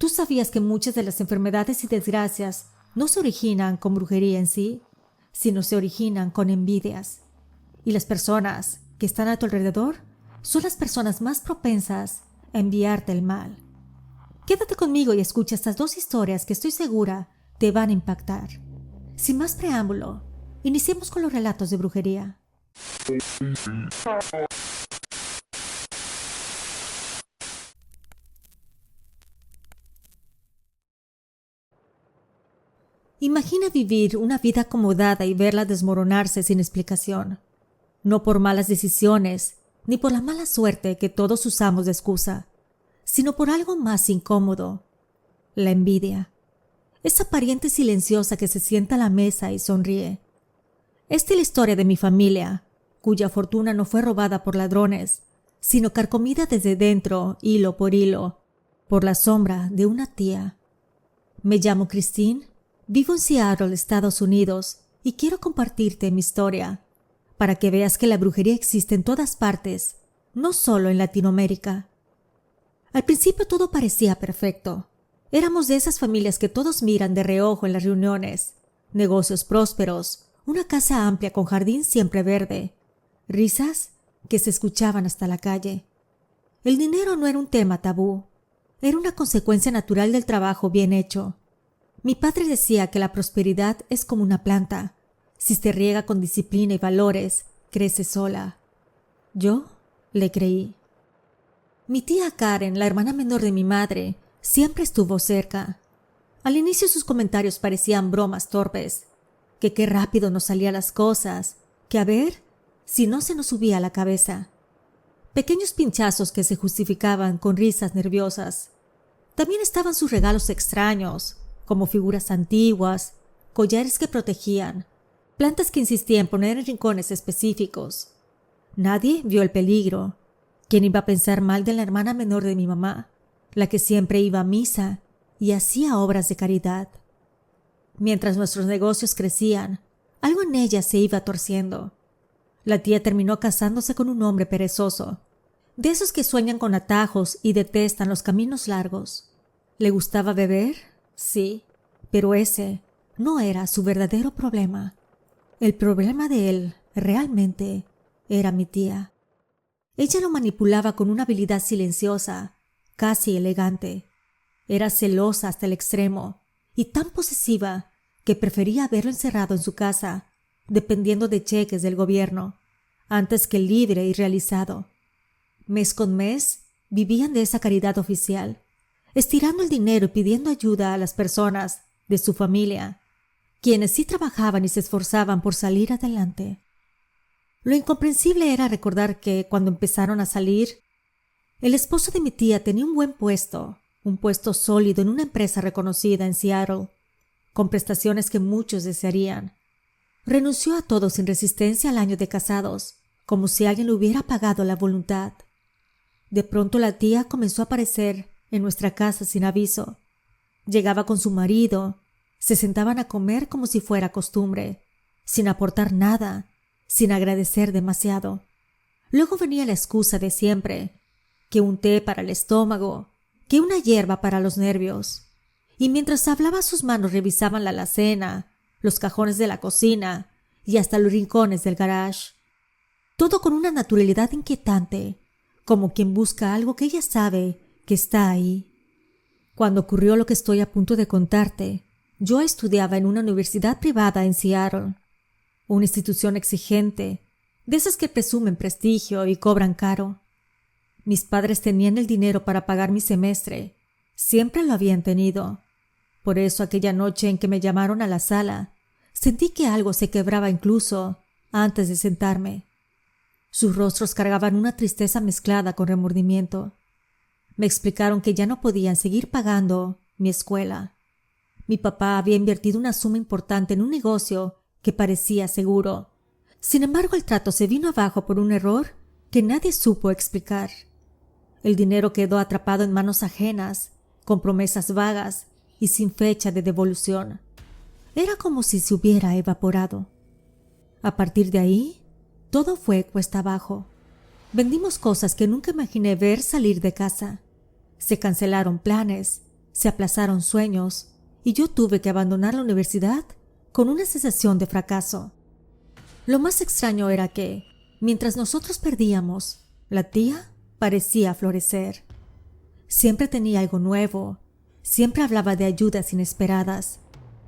¿Tú sabías que muchas de las enfermedades y desgracias no se originan con brujería en sí, sino se originan con envidias? Y las personas que están a tu alrededor son las personas más propensas a enviarte el mal. Quédate conmigo y escucha estas dos historias que estoy segura te van a impactar. Sin más preámbulo, iniciemos con los relatos de brujería. Imagina vivir una vida acomodada y verla desmoronarse sin explicación. No por malas decisiones, ni por la mala suerte que todos usamos de excusa, sino por algo más incómodo: la envidia. Esa pariente silenciosa que se sienta a la mesa y sonríe. Esta es la historia de mi familia, cuya fortuna no fue robada por ladrones, sino carcomida desde dentro, hilo por hilo, por la sombra de una tía. Me llamo Christine, vivo en Seattle, Estados Unidos, y quiero compartirte mi historia, para que veas que la brujería existe en todas partes, no solo en Latinoamérica. Al principio todo parecía perfecto. Éramos de esas familias que todos miran de reojo en las reuniones, negocios prósperos, una casa amplia con jardín siempre verde, risas que se escuchaban hasta la calle. El dinero no era un tema tabú, era una consecuencia natural del trabajo bien hecho. Mi padre decía que la prosperidad es como una planta. Si se riega con disciplina y valores, crece sola. Yo le creí. Mi tía Karen, la hermana menor de mi madre, siempre estuvo cerca. Al inicio sus comentarios parecían bromas torpes, que qué rápido nos salían las cosas, que a ver si no se nos subía a la cabeza. Pequeños pinchazos que se justificaban con risas nerviosas. También estaban sus regalos extraños, como figuras antiguas, collares que protegían, plantas que insistía en poner en rincones específicos. Nadie vio el peligro. ¿Quién iba a pensar mal de la hermana menor de mi mamá, la que siempre iba a misa y hacía obras de caridad? Mientras nuestros negocios crecían, algo en ella se iba torciendo. La tía terminó casándose con un hombre perezoso, de esos que sueñan con atajos y detestan los caminos largos. ¿Le gustaba beber? Sí, pero ese no era su verdadero problema. El problema de él, realmente, era mi tía. Ella lo manipulaba con una habilidad silenciosa, casi elegante. Era celosa hasta el extremo y tan posesiva que prefería verlo encerrado en su casa, dependiendo de cheques del gobierno, antes que libre y realizado. Mes con mes, vivían de esa caridad oficial, estirando el dinero y pidiendo ayuda a las personas de su familia, quienes sí trabajaban y se esforzaban por salir adelante. Lo incomprensible era recordar que, cuando empezaron a salir, el esposo de mi tía tenía un puesto sólido en una empresa reconocida en Seattle, con prestaciones que muchos desearían. Renunció a todo sin resistencia al año de casados, como si alguien le hubiera pagado la voluntad. De pronto la tía comenzó a aparecer en nuestra casa sin aviso. Llegaba con su marido, se sentaban a comer como si fuera costumbre, sin aportar nada, sin agradecer demasiado. Luego venía la excusa de siempre, que un té para el estómago, que una hierba para los nervios. Y mientras hablaba sus manos revisaban la alacena, los cajones de la cocina y hasta los rincones del garage. Todo con una naturalidad inquietante, como quien busca algo que ella sabe que está ahí. Cuando ocurrió lo que estoy a punto de contarte, yo estudiaba en una universidad privada en Seattle, una institución exigente, de esas que presumen prestigio y cobran caro. Mis padres tenían el dinero para pagar mi semestre, siempre lo habían tenido. Por eso aquella noche en que me llamaron a la sala, sentí que algo se quebraba incluso antes de sentarme. Sus rostros cargaban una tristeza mezclada con remordimiento. Me explicaron que ya no podían seguir pagando mi escuela. Mi papá había invertido una suma importante en un negocio que parecía seguro. Sin embargo, el trato se vino abajo por un error que nadie supo explicar. El dinero quedó atrapado en manos ajenas, con promesas vagas y sin fecha de devolución. Era como si se hubiera evaporado. A partir de ahí, todo fue cuesta abajo. Vendimos cosas que nunca imaginé ver salir de casa. Se cancelaron planes, se aplazaron sueños y yo tuve que abandonar la universidad con una sensación de fracaso. Lo más extraño era que, mientras nosotros perdíamos, la tía parecía florecer. Siempre tenía algo nuevo, siempre hablaba de ayudas inesperadas,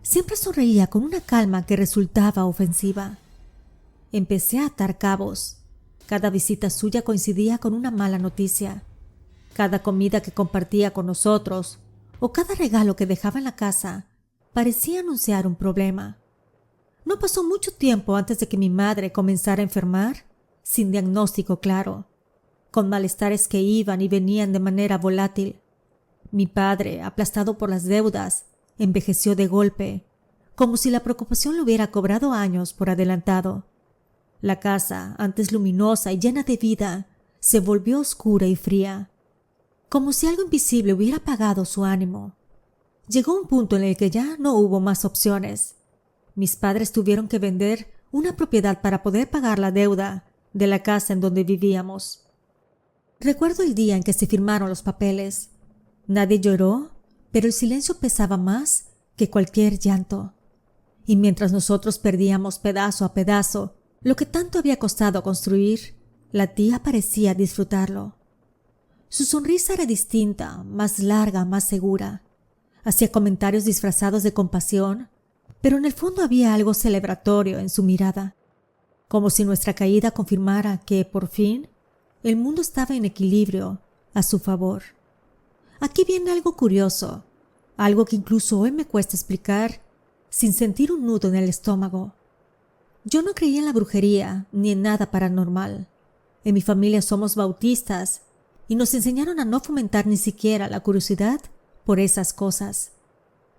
siempre sonreía con una calma que resultaba ofensiva. Empecé a atar cabos. Cada visita suya coincidía con una mala noticia. Cada comida que compartía con nosotros o cada regalo que dejaba en la casa parecía anunciar un problema. No pasó mucho tiempo antes de que mi madre comenzara a enfermar sin diagnóstico claro, con malestares que iban y venían de manera volátil. Mi padre, aplastado por las deudas, envejeció de golpe, como si la preocupación le hubiera cobrado años por adelantado. La casa, antes luminosa y llena de vida, se volvió oscura y fría, como si algo invisible hubiera apagado su ánimo. Llegó un punto en el que ya no hubo más opciones. Mis padres tuvieron que vender una propiedad para poder pagar la deuda de la casa en donde vivíamos. Recuerdo el día en que se firmaron los papeles. Nadie lloró, pero el silencio pesaba más que cualquier llanto. Y mientras nosotros perdíamos pedazo a pedazo lo que tanto había costado construir, la tía parecía disfrutarlo. Su sonrisa era distinta, más larga, más segura. Hacía comentarios disfrazados de compasión, pero en el fondo había algo celebratorio en su mirada, como si nuestra caída confirmara que, por fin, el mundo estaba en equilibrio a su favor. Aquí viene algo curioso, algo que incluso hoy me cuesta explicar sin sentir un nudo en el estómago. Yo no creía en la brujería ni en nada paranormal. En mi familia somos bautistas y nos enseñaron a no fomentar ni siquiera la curiosidad por esas cosas.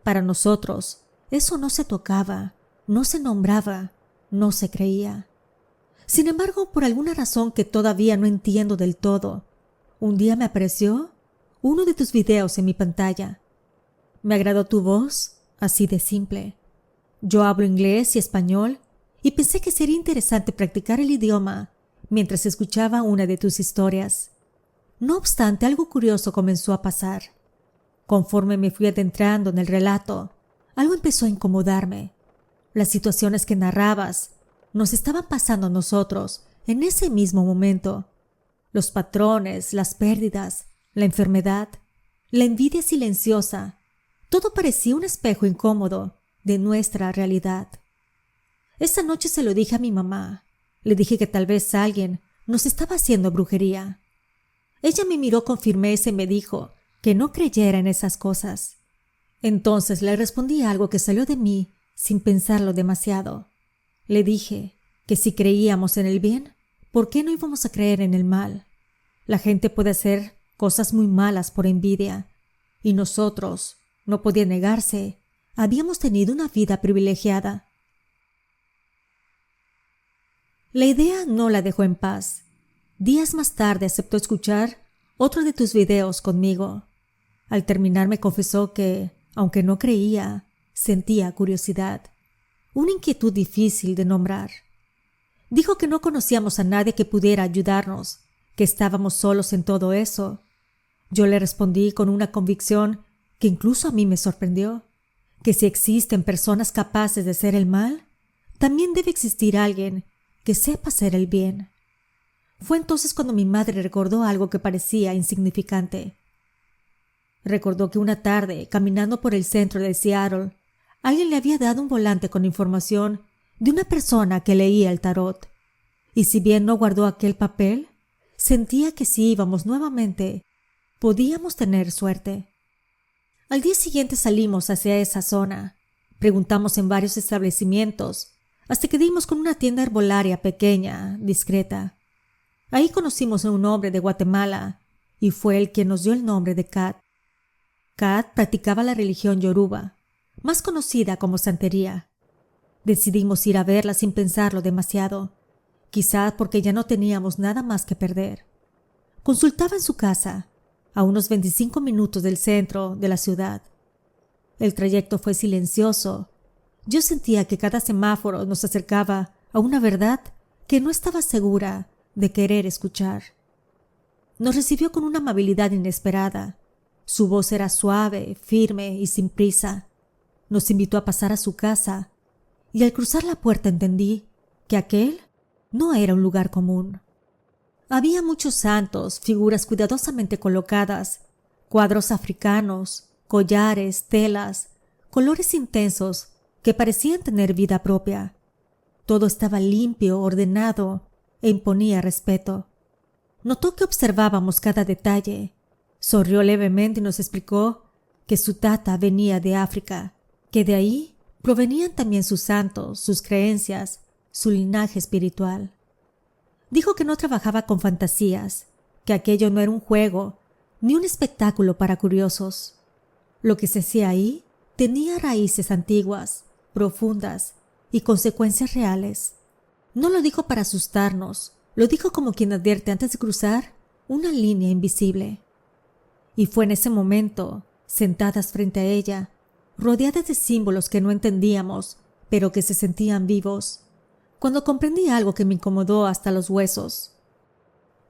Para nosotros, eso no se tocaba, no se nombraba, no se creía. Sin embargo, por alguna razón que todavía no entiendo del todo, un día me apareció uno de tus videos en mi pantalla. Me agradó tu voz, así de simple. Yo hablo inglés y español y pensé que sería interesante practicar el idioma mientras escuchaba una de tus historias. No obstante, algo curioso comenzó a pasar. Conforme me fui adentrando en el relato, algo empezó a incomodarme. Las situaciones que narrabas nos estaban pasando a nosotros en ese mismo momento. Los patrones, las pérdidas, la enfermedad, la envidia silenciosa, todo parecía un espejo incómodo de nuestra realidad. Esa noche se lo dije a mi mamá. Le dije que tal vez alguien nos estaba haciendo brujería. Ella me miró con firmeza y me dijo que no creyera en esas cosas. Entonces le respondí algo que salió de mí sin pensarlo demasiado. Le dije que si creíamos en el bien, ¿por qué no íbamos a creer en el mal? La gente puede hacer cosas muy malas por envidia, y nosotros, no podía negarse, habíamos tenido una vida privilegiada. La idea no la dejó en paz. Días más tarde aceptó escuchar otro de tus videos conmigo. Al terminar me confesó que, aunque no creía, sentía curiosidad, una inquietud difícil de nombrar. Dijo que no conocíamos a nadie que pudiera ayudarnos, que estábamos solos en todo eso. Yo le respondí con una convicción que incluso a mí me sorprendió, que si existen personas capaces de hacer el mal, también debe existir alguien que sepa hacer el bien. Fue entonces cuando mi madre recordó algo que parecía insignificante. Recordó que una tarde, caminando por el centro de Seattle, alguien le había dado un volante con información de una persona que leía el tarot, y si bien no guardó aquel papel, sentía que si íbamos nuevamente, podíamos tener suerte. Al día siguiente salimos hacia esa zona. Preguntamos en varios establecimientos, hasta que dimos con una tienda herbolaria pequeña, discreta. Ahí conocimos a un hombre de Guatemala, y fue él quien nos dio el nombre de Kat. Kat practicaba la religión yoruba, más conocida como santería. Decidimos ir a verla sin pensarlo demasiado, quizá porque ya no teníamos nada más que perder. Consultaba en su casa, a unos 25 minutos del centro de la ciudad. El trayecto fue silencioso. Yo sentía que cada semáforo nos acercaba a una verdad que no estaba segura de querer escuchar. Nos recibió con una amabilidad inesperada. Su voz era suave, firme y sin prisa. Nos invitó a pasar a su casa, y al cruzar la puerta entendí que aquel no era un lugar común. Había muchos santos, figuras cuidadosamente colocadas, cuadros africanos, collares, telas, colores intensos que parecían tener vida propia. Todo estaba limpio, ordenado e imponía respeto. Notó que observábamos cada detalle. Sonrió levemente y nos explicó que su tata venía de África, que de ahí provenían también sus santos, sus creencias, su linaje espiritual. Dijo que no trabajaba con fantasías, que aquello no era un juego ni un espectáculo para curiosos. Lo que se hacía ahí tenía raíces antiguas, profundas y consecuencias reales. No lo dijo para asustarnos, lo dijo como quien advierte antes de cruzar una línea invisible. Y fue en ese momento, sentadas frente a ella, rodeadas de símbolos que no entendíamos, pero que se sentían vivos, cuando comprendí algo que me incomodó hasta los huesos.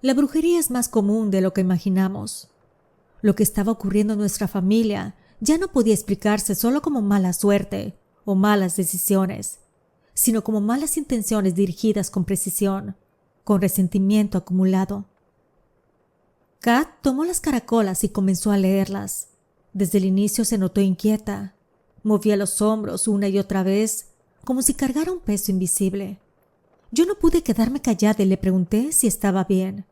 La brujería es más común de lo que imaginamos. Lo que estaba ocurriendo en nuestra familia ya no podía explicarse solo como mala suerte o malas decisiones, sino como malas intenciones dirigidas con precisión, con resentimiento acumulado. Kat tomó las caracolas y comenzó a leerlas. Desde el inicio se notó inquieta. Movía los hombros una y otra vez, como si cargara un peso invisible. Yo no pude quedarme callada y le pregunté si estaba bien.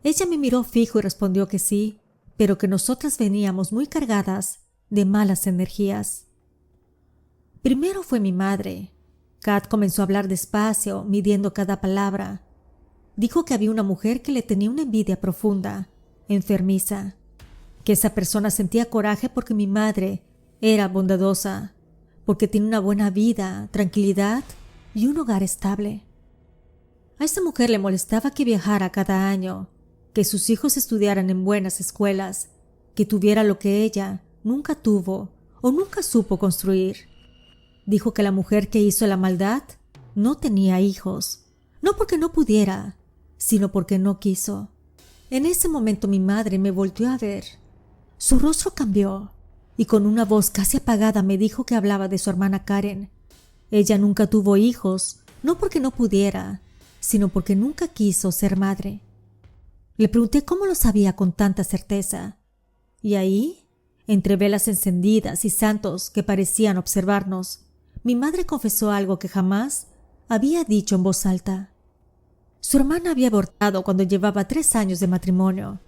Ella me miró fijo y respondió que sí, pero que nosotras veníamos muy cargadas de malas energías. Primero fue mi madre. Kat comenzó a hablar despacio, midiendo cada palabra. Dijo que había una mujer que le tenía una envidia profunda, enfermiza, que esa persona sentía coraje porque mi madre era bondadosa, porque tiene una buena vida, tranquilidad y un hogar estable. A esa mujer le molestaba que viajara cada año, que sus hijos estudiaran en buenas escuelas, que tuviera lo que ella nunca tuvo o nunca supo construir. Dijo que la mujer que hizo la maldad no tenía hijos, no porque no pudiera, sino porque no quiso. En ese momento mi madre me volteó a ver. Su rostro cambió y con una voz casi apagada me dijo que hablaba de su hermana Karen. Ella nunca tuvo hijos, no porque no pudiera, sino porque nunca quiso ser madre. Le pregunté cómo lo sabía con tanta certeza. Y ahí, entre velas encendidas y santos que parecían observarnos, mi madre confesó algo que jamás había dicho en voz alta. Su hermana había abortado cuando llevaba 3 años de matrimonio.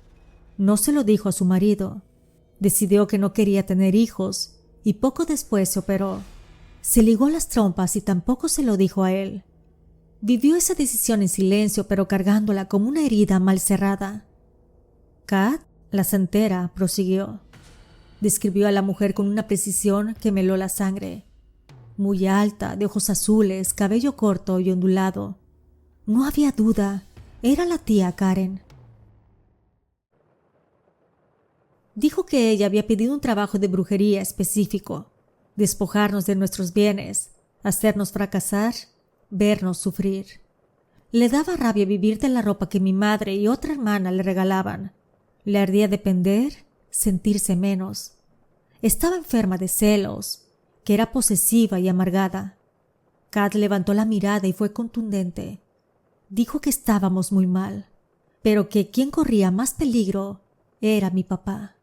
No se lo dijo a su marido. Decidió que no quería tener hijos y poco después se operó. Se ligó las trompas y tampoco se lo dijo a él. Vivió esa decisión en silencio, pero cargándola como una herida mal cerrada. Kat, la santera, prosiguió. Describió a la mujer con una precisión que me heló la sangre. Muy alta, de ojos azules, cabello corto y ondulado. No había duda, era la tía Karen. Dijo que ella había pedido un trabajo de brujería específico, despojarnos de nuestros bienes, hacernos fracasar, vernos sufrir. Le daba rabia vivir de la ropa que mi madre y otra hermana le regalaban. Le ardía depender, sentirse menos. Estaba enferma de celos, que era posesiva y amargada. Kat levantó la mirada y fue contundente. Dijo que estábamos muy mal, pero que quien corría más peligro era mi papá.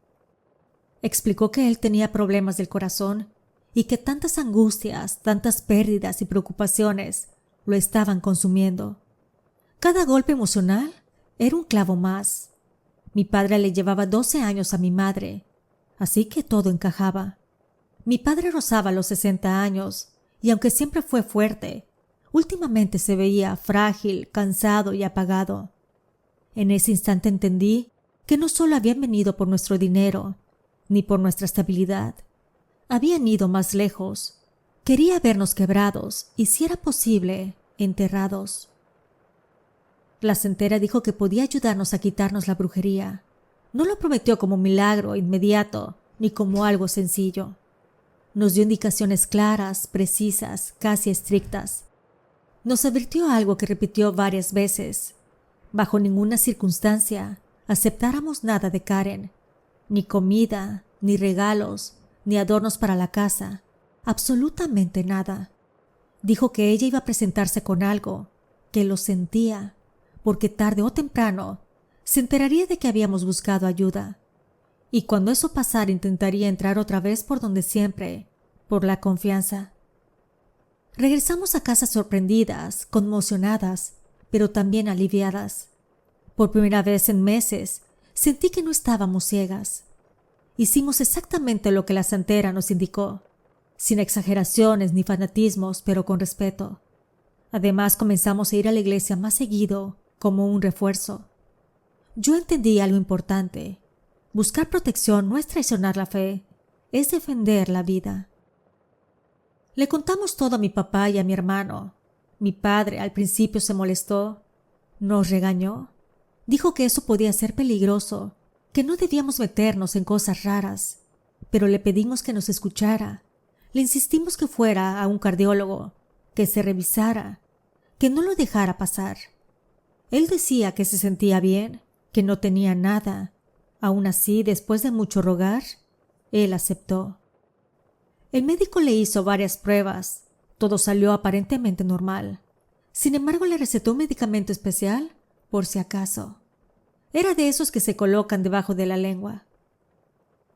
Explicó que él tenía problemas del corazón y que tantas angustias, tantas pérdidas y preocupaciones lo estaban consumiendo. Cada golpe emocional era un clavo más. Mi padre le llevaba 12 años a mi madre, así que todo encajaba. Mi padre rozaba los 60 años y aunque siempre fue fuerte, últimamente se veía frágil, cansado y apagado. En ese instante entendí que no solo habían venido por nuestro dinero, ni por nuestra estabilidad. Habían ido más lejos. Quería vernos quebrados y, si era posible, enterrados. La santera dijo que podía ayudarnos a quitarnos la brujería. No lo prometió como milagro inmediato, ni como algo sencillo. Nos dio indicaciones claras, precisas, casi estrictas. Nos advirtió algo que repitió varias veces. Bajo ninguna circunstancia aceptáramos nada de Karen. Ni comida, ni regalos, ni adornos para la casa, absolutamente nada. Dijo que ella iba a presentarse con algo, que lo sentía, porque tarde o temprano se enteraría de que habíamos buscado ayuda. Y cuando eso pasara intentaría entrar otra vez por donde siempre, por la confianza. Regresamos a casa sorprendidas, conmocionadas, pero también aliviadas. Por primera vez en meses sentí que no estábamos ciegas. Hicimos exactamente lo que la santera nos indicó, sin exageraciones ni fanatismos, pero con respeto. Además, comenzamos a ir a la iglesia más seguido, como un refuerzo. Yo entendí algo importante. Buscar protección no es traicionar la fe, es defender la vida. Le contamos todo a mi papá y a mi hermano. Mi padre al principio se molestó, nos regañó. Dijo que eso podía ser peligroso, que no debíamos meternos en cosas raras, pero le pedimos que nos escuchara. Le insistimos que fuera a un cardiólogo, que se revisara, que no lo dejara pasar. Él decía que se sentía bien, que no tenía nada. Aún así, después de mucho rogar, él aceptó. El médico le hizo varias pruebas. Todo salió aparentemente normal. Sin embargo, le recetó un medicamento especial, por si acaso. Era de esos que se colocan debajo de la lengua.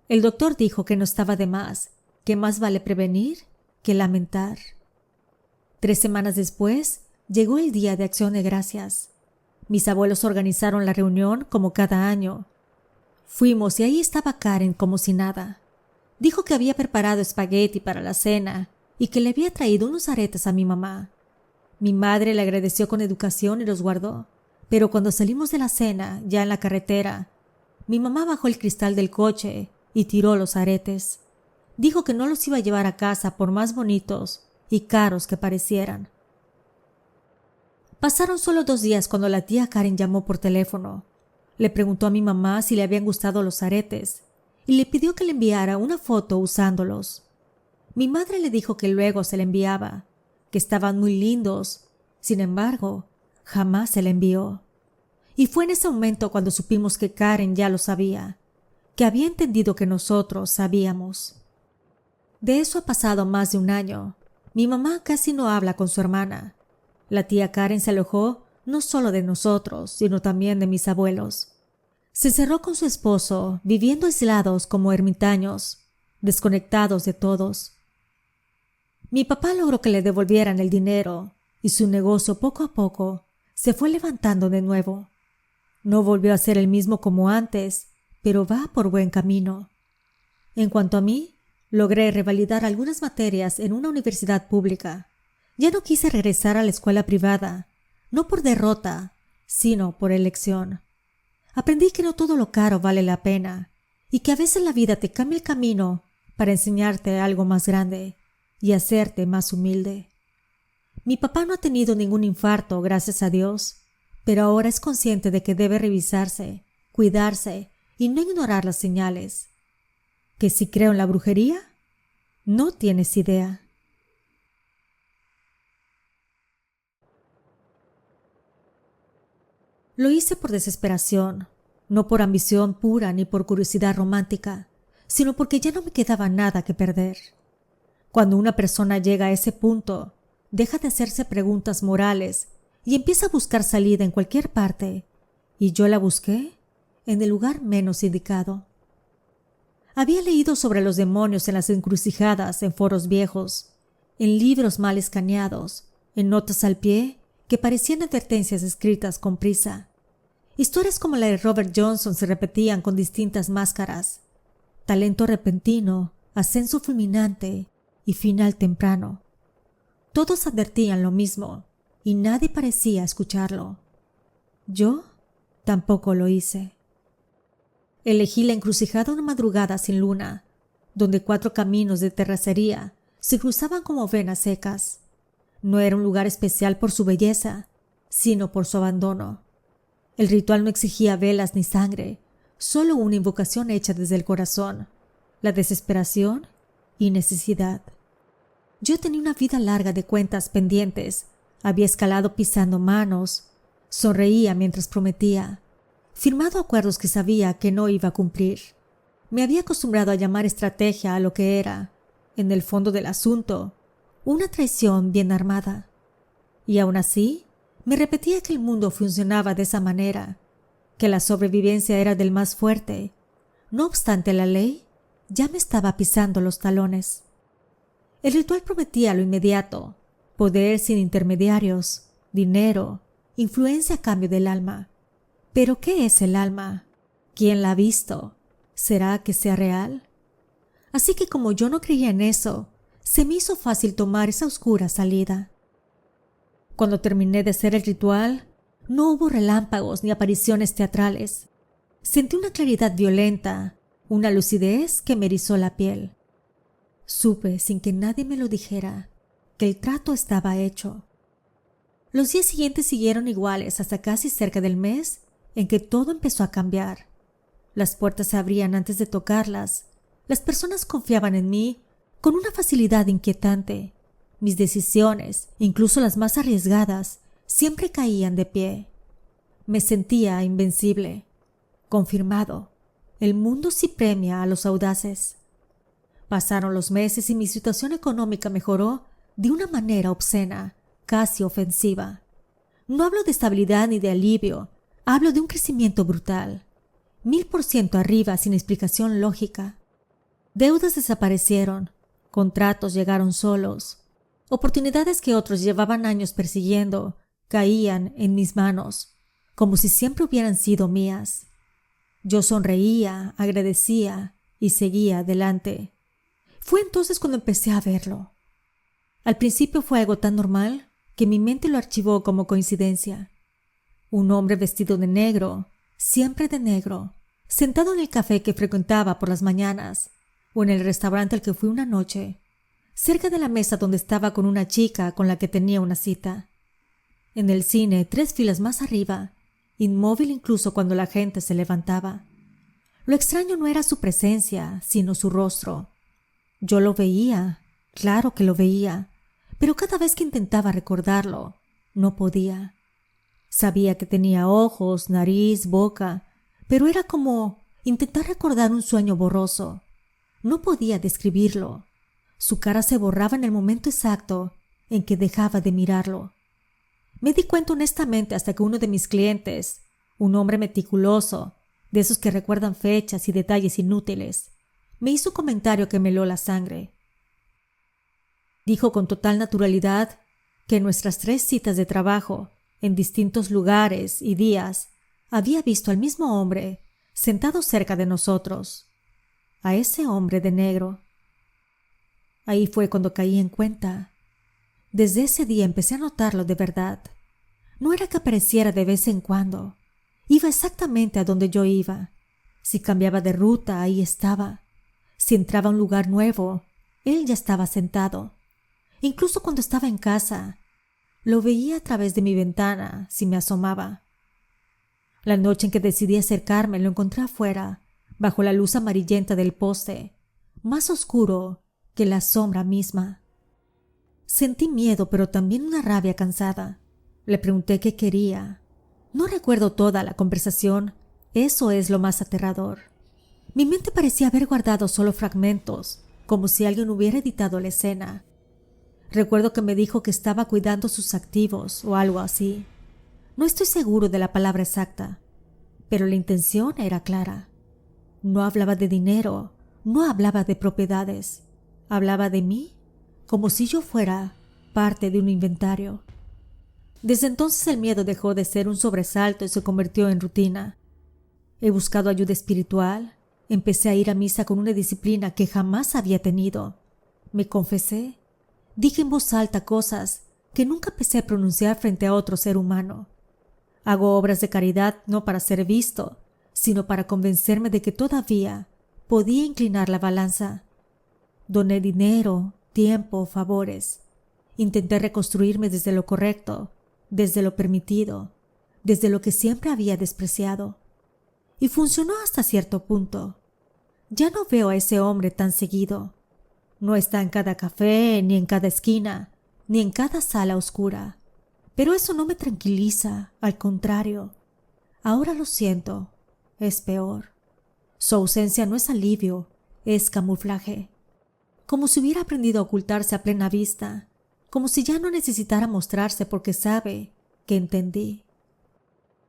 El doctor dijo que no estaba de más, que más vale prevenir que lamentar. 3 semanas después, llegó el Día de Acción de Gracias. Mis abuelos organizaron la reunión como cada año. Fuimos y ahí estaba Karen como si nada. Dijo que había preparado espagueti para la cena y que le había traído unos aretes a mi mamá. Mi madre le agradeció con educación y los guardó, pero cuando salimos de la cena, ya en la carretera, mi mamá bajó el cristal del coche y tiró los aretes. Dijo que no los iba a llevar a casa por más bonitos y caros que parecieran. Pasaron solo 2 días cuando la tía Karen llamó por teléfono. Le preguntó a mi mamá si le habían gustado los aretes y le pidió que le enviara una foto usándolos. Mi madre le dijo que luego se le enviaba, que estaban muy lindos. Sin embargo, jamás se le envió. Y fue en ese momento cuando supimos que Karen ya lo sabía, que había entendido que nosotros sabíamos. De eso ha pasado más de 1 año. Mi mamá casi no habla con su hermana. La tía Karen se alejó no solo de nosotros, sino también de mis abuelos. Se encerró con su esposo, viviendo aislados como ermitaños, desconectados de todos. Mi papá logró que le devolvieran el dinero y su negocio poco a poco se fue levantando de nuevo. No volvió a ser el mismo como antes, pero va por buen camino. En cuanto a mí, logré revalidar algunas materias en una universidad pública. Ya no quise regresar a la escuela privada, no por derrota, sino por elección. Aprendí que no todo lo caro vale la pena y que a veces la vida te cambia el camino para enseñarte algo más grande y hacerte más humilde. Mi papá no ha tenido ningún infarto, gracias a Dios, pero ahora es consciente de que debe revisarse, cuidarse y no ignorar las señales. ¿Que si creo en la brujería? No tienes idea. Lo hice por desesperación, no por ambición pura ni por curiosidad romántica, sino porque ya no me quedaba nada que perder. Cuando una persona llega a ese punto, deja de hacerse preguntas morales y empieza a buscar salida en cualquier parte, y yo la busqué en el lugar menos indicado. Había leído sobre los demonios en las encrucijadas, en foros viejos, en libros mal escaneados, en notas al pie que parecían advertencias escritas con prisa. Historias como la de Robert Johnson se repetían con distintas máscaras. Talento repentino, ascenso fulminante y final temprano. Todos advertían lo mismo y nadie parecía escucharlo. Yo tampoco lo hice. Elegí la encrucijada una madrugada sin luna, donde 4 caminos de terracería se cruzaban como venas secas. No era un lugar especial por su belleza, sino por su abandono. El ritual no exigía velas ni sangre, solo una invocación hecha desde el corazón, la desesperación y necesidad. Yo tenía una vida larga de cuentas pendientes, había escalado pisando manos, sonreía mientras prometía, firmado acuerdos que sabía que no iba a cumplir. Me había acostumbrado a llamar estrategia a lo que era, en el fondo del asunto, una traición bien armada. Y aún así, me repetía que el mundo funcionaba de esa manera, que la sobrevivencia era del más fuerte. No obstante, la ley ya me estaba pisando los talones. El ritual prometía lo inmediato, poder sin intermediarios, dinero, influencia a cambio del alma. ¿Pero qué es el alma? ¿Quién la ha visto? ¿Será que sea real? Así que como yo no creía en eso, se me hizo fácil tomar esa oscura salida. Cuando terminé de hacer el ritual, no hubo relámpagos ni apariciones teatrales. Sentí una claridad violenta, una lucidez que me erizó la piel. Supe, sin que nadie me lo dijera, que el trato estaba hecho. Los días siguientes siguieron iguales hasta casi cerca del mes en que todo empezó a cambiar. Las puertas se abrían antes de tocarlas. Las personas confiaban en mí con una facilidad inquietante. Mis decisiones, incluso las más arriesgadas, siempre caían de pie. Me sentía invencible. Confirmado, el mundo sí premia a los audaces. Pasaron los meses y mi situación económica mejoró de una manera obscena, casi ofensiva. No hablo de estabilidad ni de alivio, hablo de un crecimiento brutal. 1000% arriba sin explicación lógica. Deudas desaparecieron, contratos llegaron solos, oportunidades que otros llevaban años persiguiendo caían en mis manos, como si siempre hubieran sido mías. Yo sonreía, agradecía y seguía adelante. Fue entonces cuando empecé a verlo. Al principio fue algo tan normal que mi mente lo archivó como coincidencia. Un hombre vestido de negro, siempre de negro, sentado en el café que frecuentaba por las mañanas, o en el restaurante al que fui una noche, cerca de la mesa donde estaba con una chica con la que tenía una cita. En el cine, 3 filas más arriba, inmóvil incluso cuando la gente se levantaba. Lo extraño no era su presencia, sino su rostro. Yo lo veía, claro que lo veía, pero cada vez que intentaba recordarlo, no podía. Sabía que tenía ojos, nariz, boca, pero era como intentar recordar un sueño borroso. No podía describirlo. Su cara se borraba en el momento exacto en que dejaba de mirarlo. Me di cuenta honestamente hasta que uno de mis clientes, un hombre meticuloso, de esos que recuerdan fechas y detalles inútiles, me hizo un comentario que me heló la sangre. Dijo con total naturalidad que en nuestras 3 citas de trabajo, en distintos lugares y días, había visto al mismo hombre sentado cerca de nosotros, a ese hombre de negro. Ahí fue cuando caí en cuenta. Desde ese día empecé a notarlo de verdad. No era que apareciera de vez en cuando. Iba exactamente a donde yo iba. Si cambiaba de ruta, ahí estaba. Si entraba a un lugar nuevo, él ya estaba sentado. Incluso cuando estaba en casa, lo veía a través de mi ventana si me asomaba. La noche en que decidí acercarme lo encontré afuera, bajo la luz amarillenta del poste, más oscuro que la sombra misma. Sentí miedo, pero también una rabia cansada. Le pregunté qué quería. No recuerdo toda la conversación. Eso es lo más aterrador. Mi mente parecía haber guardado solo fragmentos, como si alguien hubiera editado la escena. Recuerdo que me dijo que estaba cuidando sus activos o algo así. No estoy seguro de la palabra exacta, pero la intención era clara. No hablaba de dinero, no hablaba de propiedades. Hablaba de mí como si yo fuera parte de un inventario. Desde entonces el miedo dejó de ser un sobresalto y se convirtió en rutina. He buscado ayuda espiritual, empecé a ir a misa con una disciplina que jamás había tenido. Me confesé, dije en voz alta cosas que nunca pensé pronunciar frente a otro ser humano. Hago obras de caridad no para ser visto, sino para convencerme de que todavía podía inclinar la balanza. Doné dinero, tiempo, favores. Intenté reconstruirme desde lo correcto, desde lo permitido, desde lo que siempre había despreciado. Y funcionó hasta cierto punto. Ya no veo a ese hombre tan seguido. No está en cada café, ni en cada esquina, ni en cada sala oscura. Pero eso no me tranquiliza, al contrario. Ahora lo siento, es peor. Su ausencia no es alivio, es camuflaje. Como si hubiera aprendido a ocultarse a plena vista, como si ya no necesitara mostrarse porque sabe que entendí.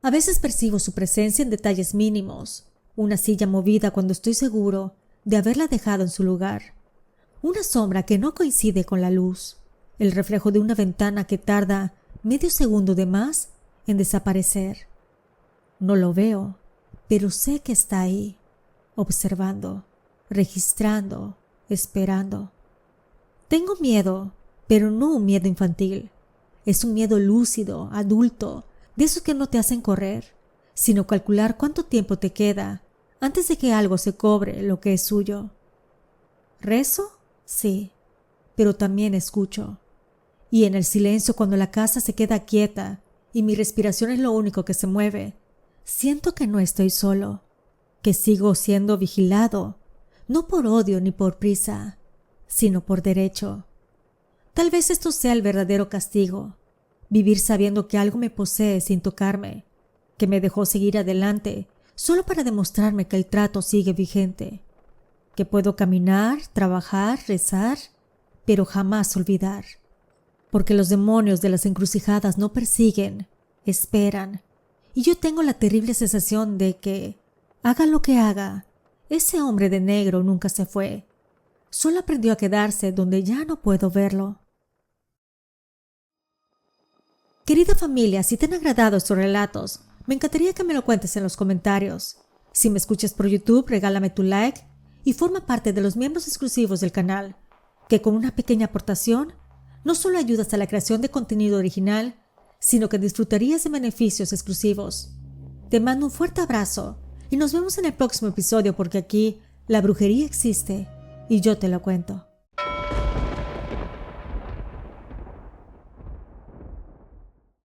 A veces percibo su presencia en detalles mínimos, una silla movida cuando estoy seguro de haberla dejado en su lugar, una sombra que no coincide con la luz, el reflejo de una ventana que tarda medio segundo de más en desaparecer. No lo veo, pero sé que está ahí, observando, registrando, esperando. Tengo miedo, pero no un miedo infantil. Es un miedo lúcido, adulto, de esos que no te hacen correr, sino calcular cuánto tiempo te queda antes de que algo se cobre lo que es suyo. ¿Rezo? Sí, pero también escucho. Y en el silencio, cuando la casa se queda quieta y mi respiración es lo único que se mueve, siento que no estoy solo, que sigo siendo vigilado, no por odio ni por prisa, sino por derecho. Tal vez esto sea el verdadero castigo, vivir sabiendo que algo me posee sin tocarme, que me dejó seguir adelante solo para demostrarme que el trato sigue vigente, que puedo caminar, trabajar, rezar, pero jamás olvidar. Porque los demonios de las encrucijadas no persiguen, esperan, y yo tengo la terrible sensación de que, haga lo que haga, ese hombre de negro nunca se fue, solo aprendió a quedarse donde ya no puedo verlo. Querida familia, si te han agradado estos relatos, me encantaría que me lo cuentes en los comentarios. Si me escuchas por YouTube, regálame tu like y forma parte de los miembros exclusivos del canal, que con una pequeña aportación no solo ayudas a la creación de contenido original, sino que disfrutarías de beneficios exclusivos. Te mando un fuerte abrazo y nos vemos en el próximo episodio porque aquí la brujería existe y yo te lo cuento.